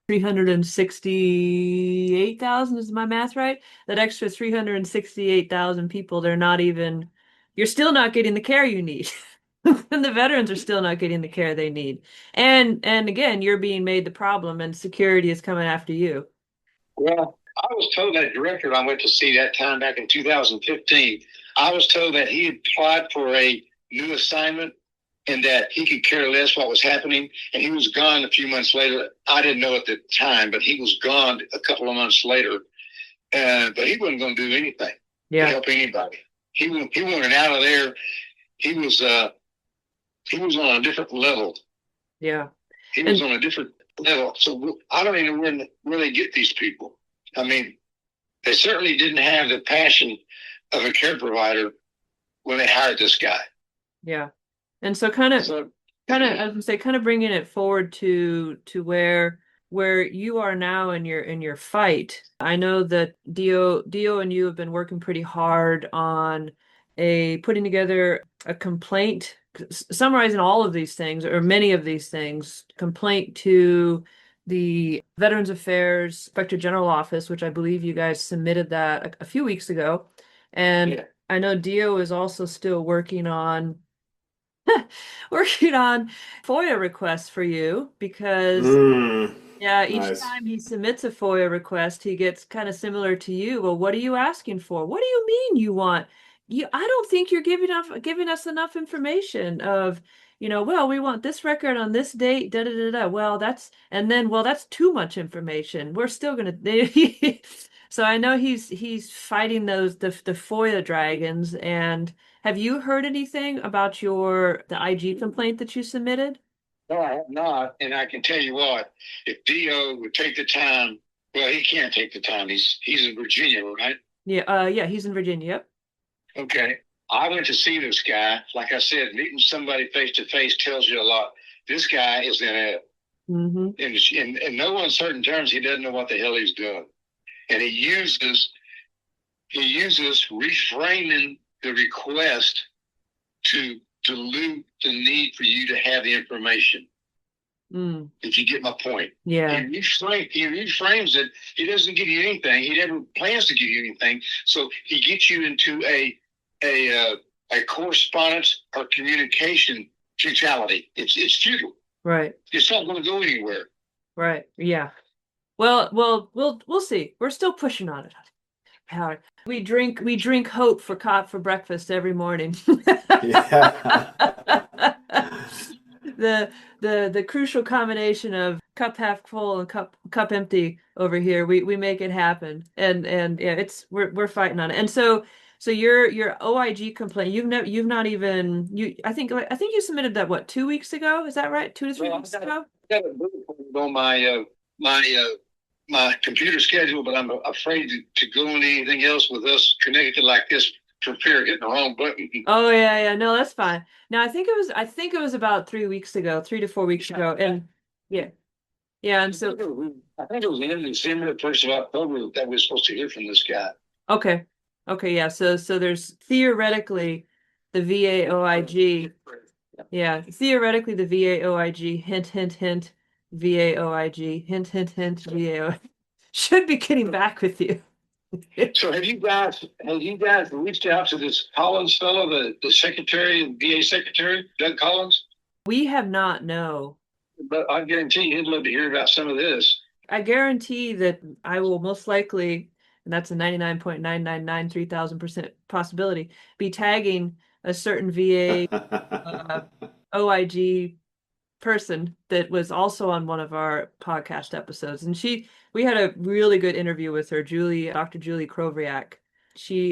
368,000, is my math right? That extra 368,000 people, you're still not getting the care you need. And the veterans are still not getting the care they need. And again, you're being made the problem, and security is coming after you. Well, I was told that director I went to see that time back in 2015, I was told that he had applied for a new assignment and that he could care less what was happening. And he was gone a few months later. I didn't know at the time, but he was gone a couple of months later. But he wasn't going to do anything to help anybody. He wanted out of there. He was on a different level. Yeah. He was on a different level. So I don't even know where they get these people. I mean, they certainly didn't have the passion of a care provider when they hired this guy. Yeah. And so kind of bringing it forward to where you are now in your fight. I know that Dio and you have been working pretty hard on putting together a complaint, summarizing all of these things, or many of these things, complaint to the Veterans Affairs Inspector General Office, which I believe you guys submitted that a few weeks ago. And I know Dio is also still working on working on FOIA requests for you because yeah, each Nice. time he submits a FOIA request, he gets kind of similar to you. Well, what are you asking for? What do you mean you want? I don't think you're giving us enough information of, well, we want this record on this date, da da da da. Well, that's too much information. We're still gonna So I know he's fighting the FOIA dragons. And have you heard anything about the IG complaint that you submitted? No, I have not. And I can tell you what, if Dio would take the time, well, he can't take the time. He's in Virginia, right? Yeah, he's in Virginia. Yep. Okay. I went to see this guy. Like I said, meeting somebody face to face tells you a lot. This guy is in no uncertain terms, he doesn't know what the hell he's doing. And he uses reframing the request to dilute the need for you to have the information. If you get my point. Yeah. He reframes it. He doesn't give you anything. He never plans to give you anything. So he gets you into a correspondence or communication futility. It's futile. Right. It's not going to go anywhere. Right. Yeah. Well, we'll see. We're still pushing on it. Howard. We drink hope for breakfast every morning. Yeah. The crucial combination of cup half full and cup empty over here. We make it happen. And yeah, we're fighting on it. And so your OIG complaint, you've not even I think you submitted that 2 weeks ago? Is that right? 2 to 3 weeks ago? I got a bullet on my computer schedule, but I'm afraid to go on anything else with us connected like this for fear of hitting the wrong button. Oh yeah. No, that's fine. Now I think it was about 3 weeks ago, 3 to 4 weeks ago. And yeah. And so I think it was the end of December, 1st of October that we're supposed to hear from this guy. Okay, yeah. So there's theoretically the VA OIG. Yeah, theoretically the VA OIG, hint, VA OIG, hint, VA OIG. Should be getting back with you. So have you guys reached out to this Collins fellow, the secretary, VA secretary, Doug Collins? We have not, no. But I guarantee you he'd love to hear about some of this. I guarantee that I will most likely, and that's a 99.999 3,000% possibility, be tagging a certain VA OIG person that was also on one of our podcast episodes. And we had a really good interview with her, Dr. Julie Krovriak.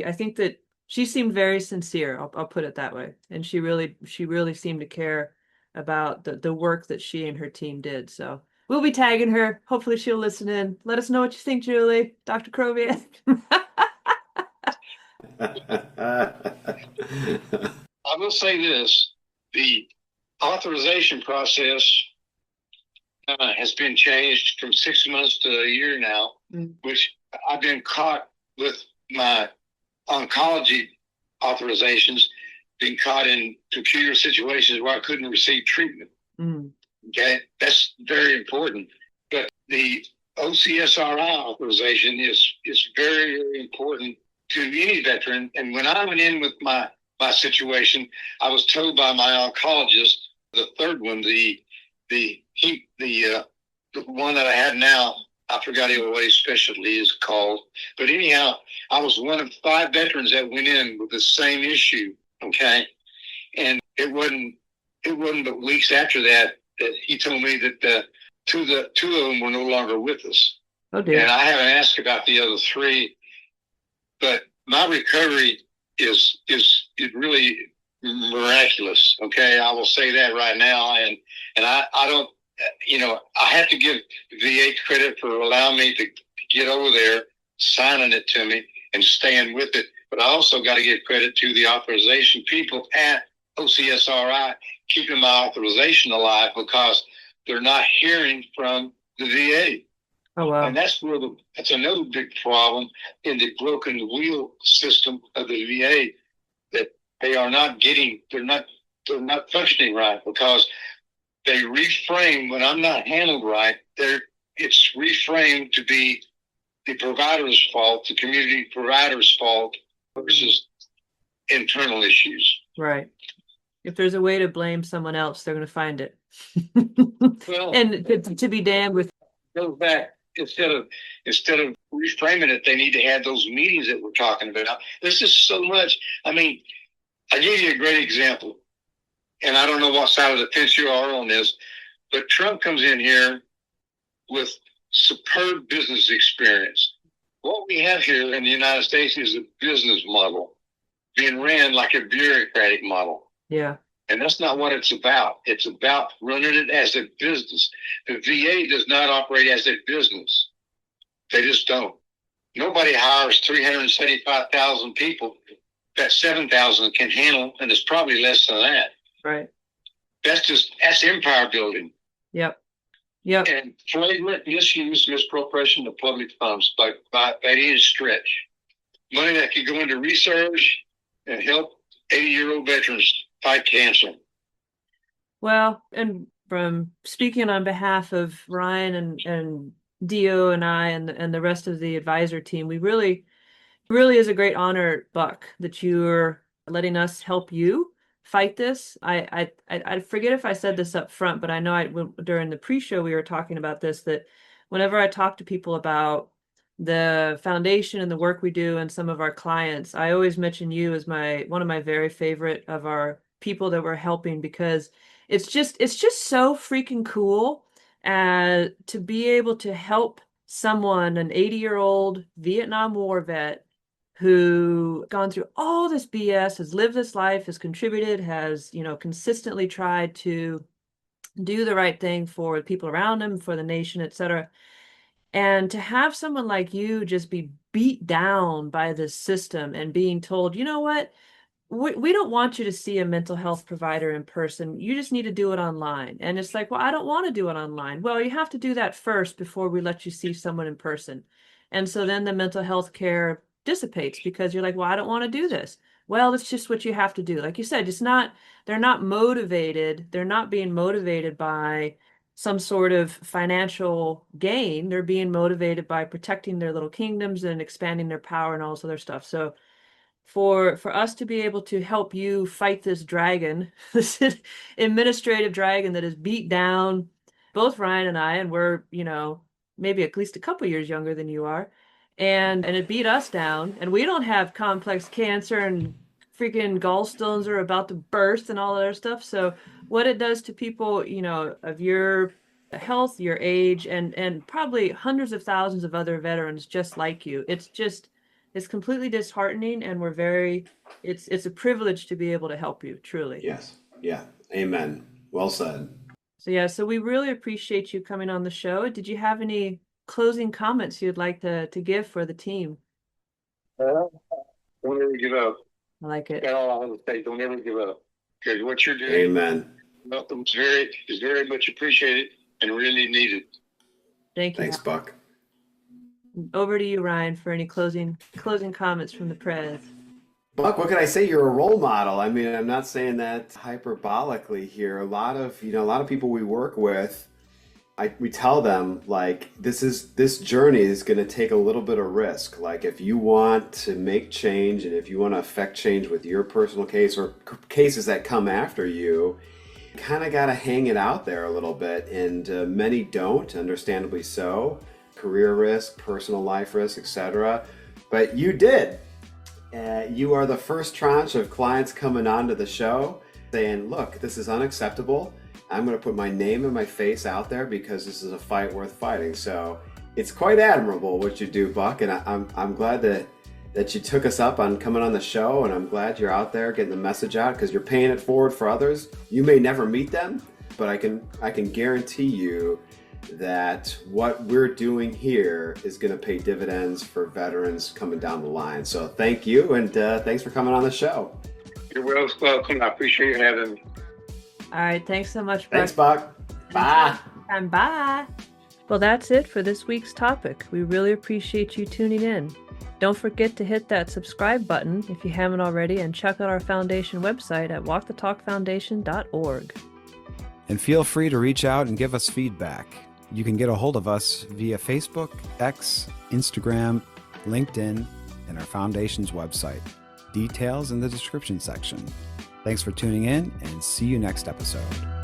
I think that she seemed very sincere. I'll put it that way. And she really seemed to care about the work that she and her team did. So we'll be tagging her. Hopefully she'll listen in. Let us know what you think, Julie. Dr. Krovriak. I will say this. The authorization process has been changed from 6 months to a year now, which I've been caught with my oncology authorizations, been caught in computer situations where I couldn't receive treatment. Okay, that's very important. But the OCSRI authorization is very, very important to any veteran. And when I went in with my situation, I was told by my oncologist, the third one, the one that I had now, I forgot what his specialty is called. But anyhow, I was one of 5 veterans that went in with the same issue. Okay, and it wasn't but weeks after that he told me that two of them were no longer with us. Oh dear. And I haven't asked about the other 3, but my recovery is really miraculous. Okay, I will say that right now, and I don't, I have to give VA credit for allowing me to get over there, signing it to me, and staying with it. But I also got to give credit to the authorization people at OCSRI keeping my authorization alive, because they're not hearing from the VA. Oh wow! And that's another big problem in the broken wheel system of the VA, that they are not getting. They're not functioning right, because they reframe when I'm not handled right. It's reframed to be the provider's fault, the community provider's fault, versus internal issues. Right. If there's a way to blame someone else, they're going to find it. Well, and to be damned with. Go back instead of reframing it, they need to have those meetings that we're talking about. There's just so much. I mean, I gave you a great example, and I don't know what side of the fence you are on this, but Trump comes in here with superb business experience. What we have here in the United States is a business model being ran like a bureaucratic model. Yeah. And that's not what it's about. It's about running it as a business. The VA does not operate as a business. They just don't. Nobody hires 375,000 people that 7,000 can handle, and it's probably less than that. Right. That's empire building. Yep. Yep. And flagrant misuse, misappropriation of public funds by any stretch. Money that could go into research and help 80-year-old veterans fight cancer. Well, and from speaking on behalf of Ryan and Dio and I and the rest of the advisor team, we really is a great honor, Buck, that you're letting us help you fight this. I forget if I said this up front, but I know during the pre-show we were talking about this, that whenever I talk to people about the foundation and the work we do and some of our clients, I always mention you as one of my very favorite of our people that we're helping, because it's just so freaking cool to be able to help someone, an 80-year-old Vietnam War vet who gone through all this BS, has lived this life, has contributed, has, consistently tried to do the right thing for the people around him, for the nation, etc. And to have someone like you just be beat down by this system and being told, you know what, we don't want you to see a mental health provider in person. You just need to do it online. And it's like, well, I don't want to do it online. Well, you have to do that first before we let you see someone in person. And so then the mental health care dissipates because you're like, well, I don't want to do this. Well, it's just what you have to do. Like you said, they're not motivated. They're not being motivated by some sort of financial gain. They're being motivated by protecting their little kingdoms and expanding their power and all this other stuff. So for us to be able to help you fight this dragon, this administrative dragon that has beat down both Ryan and I, and we're, maybe at least a couple years younger than you are, and it beat us down, and we don't have complex cancer and freaking gallstones are about to burst and all that other stuff. So what it does to people, of your health, your age, and probably hundreds of thousands of other veterans just like you, it's completely disheartening, and it's a privilege to be able to help you, truly. Yes. Yeah. Amen. Well said. So we really appreciate you coming on the show. Did you have any closing comments you'd like to give for the team? Don't ever give up. I like it. That's all I want to say. Don't ever give up. Because what you're doing, Amen, is very much appreciated and really needed. Thank you. Thanks, Buck. Over to you, Ryan, for any closing comments from the press. Buck, what can I say? You're a role model. I mean, I'm not saying that hyperbolically here. A lot of people we work with, we tell them, like, this journey is going to take a little bit of risk. Like, if you want to make change and if you want to affect change with your personal case or cases that come after you, kind of got to hang it out there a little bit. And many don't, understandably so. Career risk, personal life risk, etc. But you did. You are the first tranche of clients coming onto the show saying, look, this is unacceptable. I'm going to put my name and my face out there because this is a fight worth fighting. So it's quite admirable what you do, Buck. And I'm glad that you took us up on coming on the show. And I'm glad you're out there getting the message out because you're paying it forward for others. You may never meet them, but I can guarantee you that what we're doing here is going to pay dividends for veterans coming down the line. So thank you, and thanks for coming on the show. You're welcome. I appreciate you having me. All right, thanks so much, Buck. Thanks, Buck. Bye. And bye. Well, that's it for this week's topic. We really appreciate you tuning in. Don't forget to hit that subscribe button if you haven't already, and check out our foundation website at walkthetalkfoundation.org. And feel free to reach out and give us feedback. You can get a hold of us via Facebook, X, Instagram, LinkedIn, and our foundation's website. Details in the description section. Thanks for tuning in and see you next episode.